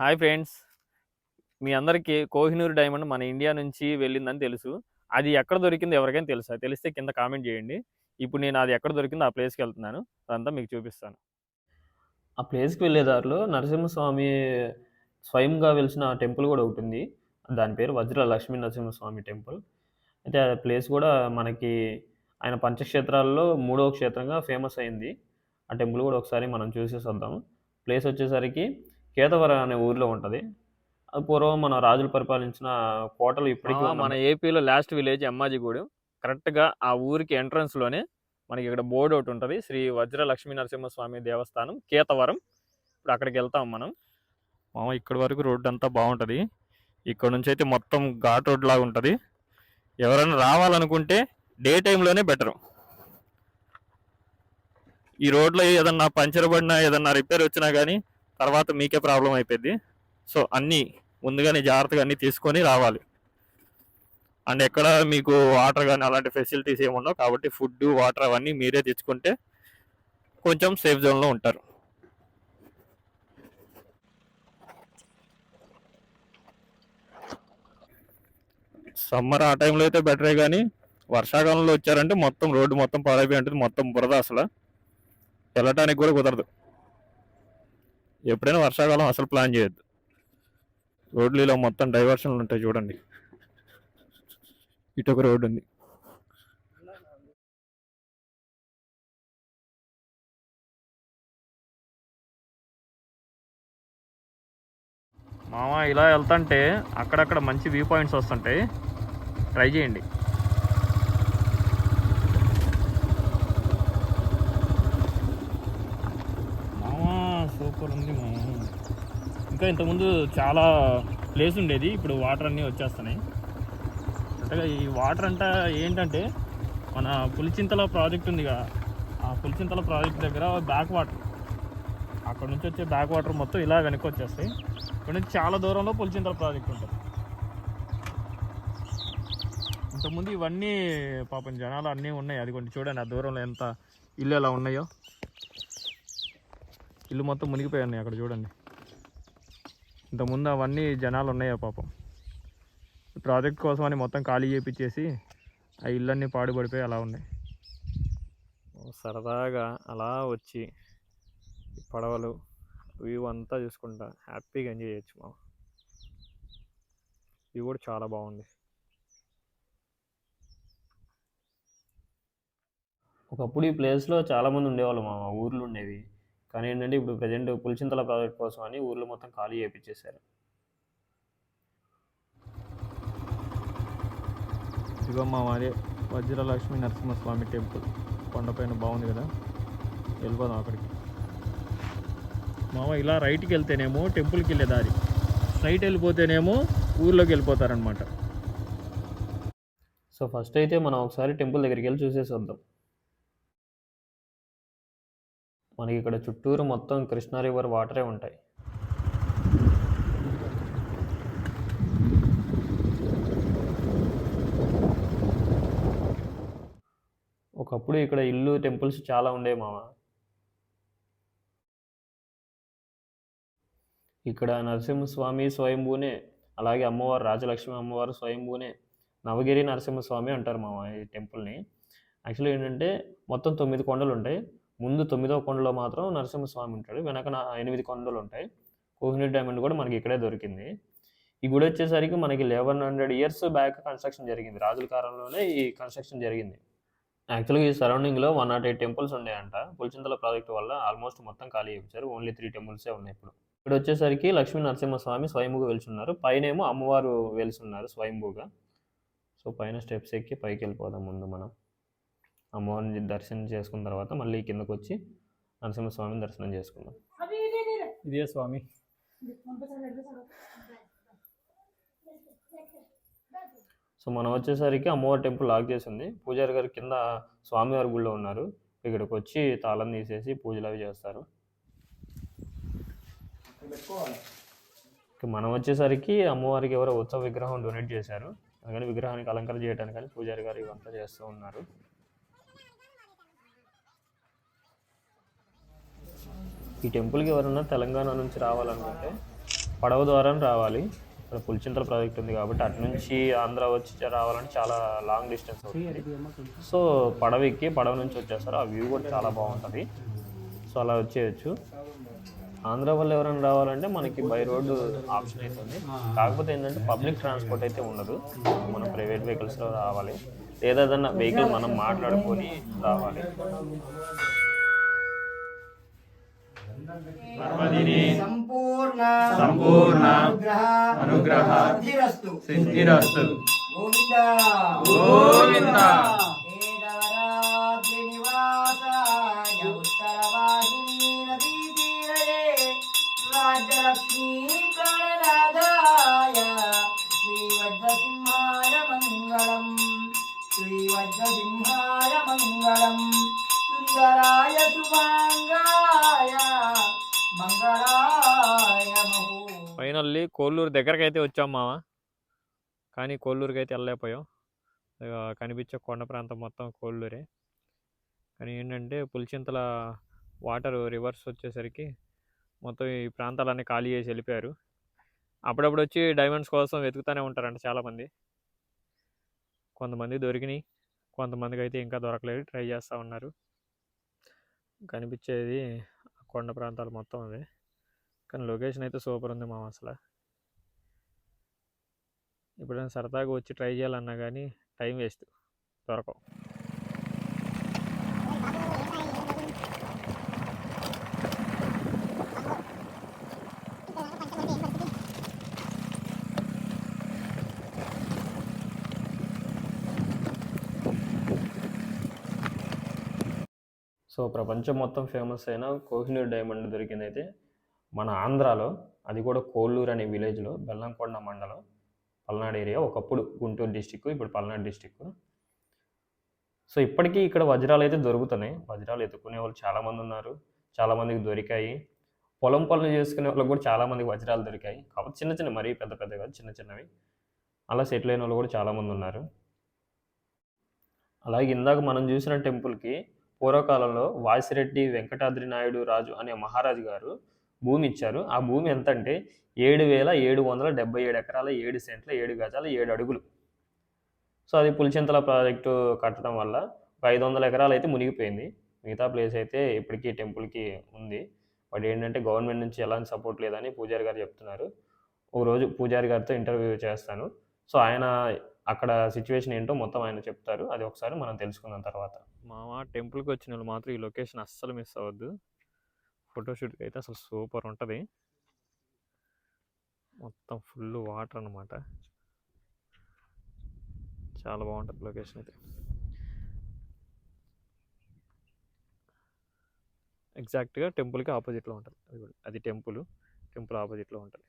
Hi friends, మీ అందరికీ Kohinoor diamond మన India నుంచి వెళ్ళిందని తెలుసు. అది ఎక్కడ దొరికిందో ఎవరికైనా తెలుసా? తెలిస్తే కింద కామెంట్ చేయండి. ఇప్పుడు నేను అది ఎక్కడ దొరికిందో ఆ ప్లేస్‌కి వెళ్తున్నాను. అదంతా మీకు చూపిస్తాను. ఆ ప్లేస్‌కి వెళ్ళే దారిలో నరసింహస్వామి స్వయంగా వెలిసిన టెంపుల్ కూడా ఒకటుంది. దాని పేరు వజ్ర లక్ష్మీ నరసింహస్వామి టెంపుల్. అయితే ఆ ప్లేస్ కూడా మనకి ఆయన పంచక్షేత్రాల్లో మూడవ క్షేత్రంగా ఫేమస్ అయింది. ఆ టెంపుల్ కూడా ఒకసారి మనం చూసేసొద్దాం. ప్లేస్ వచ్చేసరికి కేతవరం అనే ఊర్లో ఉంటది. అది పూర్వం మన రాజులు పరిపాలించిన కోటలు ఇప్పటికీ మన ఏపీలో లాస్ట్ విలేజ్ అమ్మాజిగూడెం. కరెక్ట్‌గా ఆ ఊరికి ఎంట్రన్స్‌లోనే మనకి ఇక్కడ బోర్డ్ ఒకటి ఉంటది. శ్రీ వజ్ర లక్ష్మీ నరసింహస్వామి దేవస్థానం కేతవరం. ఇప్పుడు అక్కడికెళ్తాం మనం. ఇక్కడి వరకు రోడ్డు అంతా బావుంటది. ఇక్కడ నుంచి అయితే మొత్తం ఘాట్ రోడ్ లాగా ఉంటది. ఎవరైనా రావాలనుకుంటే డే టైంలోనే బెటరు. ఈ రోడ్లో ఏదన్నా పంచర్ పడినా ఏదన్నా రిపేర్ వచ్చినా కానీ తర్వాత మీకే ప్రాబ్లం అయిపోద్ది. సో అన్నీ ముందుగానే జాగ్రత్తగా అన్నీ తీసుకొని రావాలి. అండ్ ఎక్కడ మీకు వాటర్ కానీ అలాంటి ఫెసిలిటీస్ ఏమి ఉండవు. కాబట్టి ఫుడ్ వాటర్ అవన్నీ మీరే తెచ్చుకుంటే కొంచెం సేఫ్ జోన్లో ఉంటారు. సమ్మర్ ఆ టైంలో అయితే బెటరే, కానీ వర్షాకాలంలో వచ్చారంటే మొత్తం రోడ్డు మొత్తం పాడైపోయి ఉంటుంది. మొత్తం బురద, అసలు వెళ్ళటానికి కూడా కుదరదు. ఎప్పుడైనా వర్షాకాలం అసలు ప్లాన్ చేయొద్దు. రోడ్లు ఇలా మొత్తం డైవర్షన్లు ఉంటాయి చూడండి. ఇటు ఒక రోడ్డు ఉంది. ఇలా వెళ్తుంటే అక్కడక్కడ మంచి వ్యూ పాయింట్స్ వస్తుంటాయి, ట్రై చేయండి. సూపర్ ఉంది ఇంకా ఇంతకుముందు చాలా ప్లేస్ ఉండేది, ఇప్పుడు వాటర్ అన్నీ వచ్చేస్తున్నాయి. అంటే ఈ వాటర్ ఏంటంటే మన పులిచింతల ప్రాజెక్ట్ ఉందిగా, ఆ పులిచింతల ప్రాజెక్ట్ దగ్గర బ్యాక్ వాటర్, అక్కడ నుంచి వచ్చే బ్యాక్ వాటర్ మొత్తం ఇలా వెనక్కి వచ్చేస్తాయి. ఇక్కడ నుంచి చాలా దూరంలో పులిచింతల ప్రాజెక్ట్ ఉంటుంది. ఇంతకుముందు ఇవన్నీ పాపం జనాలు అన్నీ ఉన్నాయి. అది కొంచెం చూడండి, ఆ దూరంలో ఎంత ఇల్లు ఎలా ఉన్నాయో. ఇల్లు మొత్తం మునిగిపోయాయి అక్కడ చూడండి. ఇంతకుముందు అవన్నీ జనాలు ఉన్నాయో పాపం. ప్రాజెక్ట్ కోసం అని మొత్తం ఖాళీ చేయించేసి ఆ ఇళ్ళన్నీ పాడుపడిపోయి అలా ఉన్నాయి. సరదాగా అలా వచ్చి పడవలు వ్యూ అంతా చూసుకుంటా హ్యాపీగా ఎంజాయ్ చేయొచ్చు. వ్యూ కూడా చాలా బాగుంది. ఒకప్పుడు ఈ ప్లేస్లో చాలామంది ఉండేవాళ్ళు, మా ఊర్లు ఉండేవి. కానీ ఏంటంటే ఇప్పుడు ప్రజెంట్ పులిచింతల ప్రాజెక్ట్ కోసం అని ఊర్లో మొత్తం ఖాళీ చేయించేశారు. ఇదిగో అదే వజ్రలక్ష్మీ నరసింహస్వామి టెంపుల్ కొండపైన బాగుంది కదా, వెళ్ళిపోదాం అక్కడికి. ఇలా రైట్కి వెళ్తేనేమో టెంపుల్కి వెళ్ళే దారి, స్ట్రైట్ వెళ్ళిపోతేనేమో ఊర్లోకి వెళ్ళిపోతారనమాట. సో ఫస్ట్ అయితే మనం ఒకసారి టెంపుల్ దగ్గరికి వెళ్ళి చూసేసి వద్దాం. మనకి ఇక్కడ చుట్టూరు మొత్తం కృష్ణా రివర్ వాటరే ఉంటాయి. ఒకప్పుడు ఇక్కడ ఇల్లు టెంపుల్స్ చాలా ఉండేవి మామ. ఇక్కడ నరసింహస్వామి స్వయంభూనే, అలాగే అమ్మవారు రాజలక్ష్మి అమ్మవారు స్వయంభూనే. నవగిరి నరసింహస్వామి అంటారు మామ ఈ టెంపుల్ని. యాక్చువల్లీ ఏంటంటే మొత్తం 9 కొండలు ఉంటాయి. ముందు 9వ కొండలో మాత్రం నరసింహస్వామి ఉంటాడు, వెనక 8 కొండలు ఉంటాయి. కోహినూర్ డైమండ్ కూడా మనకి ఇక్కడే దొరికింది. ఈ గుడి వచ్చేసరికి మనకి 1100 ఇయర్స్ బ్యాక్ కన్స్ట్రక్షన్ జరిగింది. రాజుల కాలంలోనే ఈ కన్స్ట్రక్షన్ జరిగింది. యాక్చువల్గా ఈ సరౌండింగ్లో 108 టెంపుల్స్ ఉన్నాయంట. పులిచింతల ప్రాజెక్టు వల్ల ఆల్మోస్ట్ మొత్తం ఖాళీ చేయించారు. ఓన్లీ 3 టెంపుల్సే ఉన్నాయి ఇప్పుడు. ఇక్కడ వచ్చేసరికి లక్ష్మీ నరసింహస్వామి స్వయంభూగా వెలిసున్నారు, పైనేమో అమ్మవారు వెలిసున్నారు స్వయంభూగా. సో పైన స్టెప్స్ ఎక్కి పైకి వెళ్ళిపోదాం. ముందు మనం అమ్మవారిని దర్శనం చేసుకున్న తర్వాత మళ్ళీ కిందకు వచ్చి నరసింహస్వామిని దర్శనం చేసుకుందాం. ఇదే స్వామి. సో మనం వచ్చేసరికి అమ్మవారి టెంపుల్ లాక్ చేసి ఉంది. పూజారి గారు కింద స్వామివారి గుళ్ళో ఉన్నారు. ఇక్కడికి వచ్చి తాళం తీసేసి పూజలు అవి చేస్తారు. మనం వచ్చేసరికి అమ్మవారికి ఎవరో ఉత్సవ విగ్రహం డొనేట్ చేశారు, అందుకని విగ్రహానికి అలంకరణ చేయడానికి కానీ పూజారి గారు ఇవంతా చేస్తూ ఉన్నారు. ఈ టెంపుల్కి ఎవరన్నా తెలంగాణ నుంచి రావాలనుకుంటే పడవ ద్వారా రావాలి. ఇక్కడ పులిచింతల ప్రాజెక్ట్ ఉంది కాబట్టి అటు నుంచి ఆంధ్ర వచ్చి రావాలంటే చాలా లాంగ్ డిస్టెన్స్ అవుతుంది. సో పడవ ఎక్కి పడవ నుంచి వచ్చేస్తారు. ఆ వ్యూ కూడా చాలా బాగుంటుంది. సో అలా వచ్చేయచ్చు. ఆంధ్ర వాళ్ళు ఎవరైనా రావాలంటే మనకి బై రోడ్డు ఆప్షన్ అయితే ఉంది. కాకపోతే ఏంటంటే పబ్లిక్ ట్రాన్స్పోర్ట్ అయితే ఉండదు. మనం ప్రైవేట్ వెహికల్స్లో రావాలి, లేదా ఏదన్నా వెహికల్ మనం మాట్లాడుకొని రావాలి. సంపూర్ణ అనుగ్రహ సిద్ధిరస్తు. గోవింద గోవింద. వేదవరాద్రి నివాసాయ ఉత్తరవాహిని నదీ తీరే రాజ్యలక్ష్మీ ప్రాణనాదాయ శ్రీవజ్రసింహాయ మంగళం. శ్రీవజ్రసింహాయ మంగళం. సుందరాయ శుభాంగాయ మంగళాయ మహో. ఫైనల్లీ కోల్లూరు దగ్గరకు అయితే వచ్చాం మామ, కానీ కోల్లూరుకి అయితే వెళ్ళలేకపోయాం. కనిపించే కొండ ప్రాంతం మొత్తం కోల్లూరే. కానీ ఏంటంటే పులిచింతల వాటర్ రివర్స్ వచ్చేసరికి మొత్తం ఈ ప్రాంతాలన్నీ ఖాళీ చేసి వెళ్ళిపోయారు. అప్పుడప్పుడు వచ్చి డైమండ్స్ కోసం వెతుకుతూనే ఉంటారంట చాలామంది. కొంతమంది దొరికినాయి, కొంతమందికి అయితే ఇంకా దొరకలేదు, ట్రై చేస్తూ ఉన్నారు. కనిపించేది కొండ ప్రాంతాలు మొత్తం అవే. కానీ లొకేషన్ అయితే సూపర్ ఉంది మామ. అసలు ఎప్పుడైనా సరదాగా వచ్చి ట్రై చేయాలన్నా కానీ టైం వేస్ట్, దొరకవు. సో ప్రపంచం మొత్తం ఫేమస్ అయిన కోహినూర్ డైమండ్ దొరికిందైతే మన ఆంధ్రాలో, అది కూడా కోల్లూరు అనే విలేజ్లో, బెల్లంకొండ మండలం, పల్నాడు ఏరియా. ఒకప్పుడు గుంటూరు డిస్టిక్, ఇప్పుడు పల్నాడు డిస్టిక్. సో ఇప్పటికీ ఇక్కడ వజ్రాలు అయితే దొరుకుతున్నాయి. వజ్రాలు ఎత్తుకునే వాళ్ళు చాలామంది ఉన్నారు, చాలామందికి దొరికాయి. పొలం పనులు చేసుకునే వాళ్ళకి కూడా చాలామందికి వజ్రాలు దొరికాయి. కాబట్టి చిన్న చిన్న, మరీ పెద్ద పెద్ద కాదు, చిన్న చిన్నవి. అలా సెటిల్ అయిన వాళ్ళు కూడా చాలామంది ఉన్నారు. అలాగే ఇందాక మనం చూసిన టెంపుల్కి పూర్వకాలంలో వాసిరెడ్డి వెంకటాద్రి నాయుడు రాజు అనే మహారాజు గారు భూమి ఇచ్చారు. ఆ భూమి ఎంత అంటే 7,777 ఎకరాల 7 సెంట్ల 7 గజాల 7 అడుగులు. సో అది పులిచింతల ప్రాజెక్టు కట్టడం వల్ల 500 ఎకరాలు అయితే మునిగిపోయింది. మిగతా ప్లేస్ అయితే ఇప్పటికీ టెంపుల్కి ఉంది. బట్ ఏంటంటే గవర్నమెంట్ నుంచి ఎలాంటి సపోర్ట్ లేదని పూజారి గారు చెప్తున్నారు. ఒకరోజు పూజారి గారితో ఇంటర్వ్యూ చేస్తాను. సో ఆయన అక్కడ సిచ్యువేషన్ ఏంటో మొత్తం ఆయన చెప్తారు. అది ఒకసారి మనం తెలుసుకుందాం తర్వాత. మామ టెంపుల్కి వచ్చిన వాళ్ళు మాత్రం ఈ లొకేషన్ అస్సలు మిస్ అవ్వద్దు. ఫోటోషూట్కి అయితే అసలు సూపర్ ఉంటుంది. మొత్తం ఫుల్ వాటర్ అన్నమాట. చాలా బాగుంటుంది లొకేషన్ అయితే. ఎగ్జాక్ట్గా టెంపుల్కి ఆపోజిట్లో ఉంటుంది. అది టెంపుల్ ఆపోజిట్లో ఉంటుంది.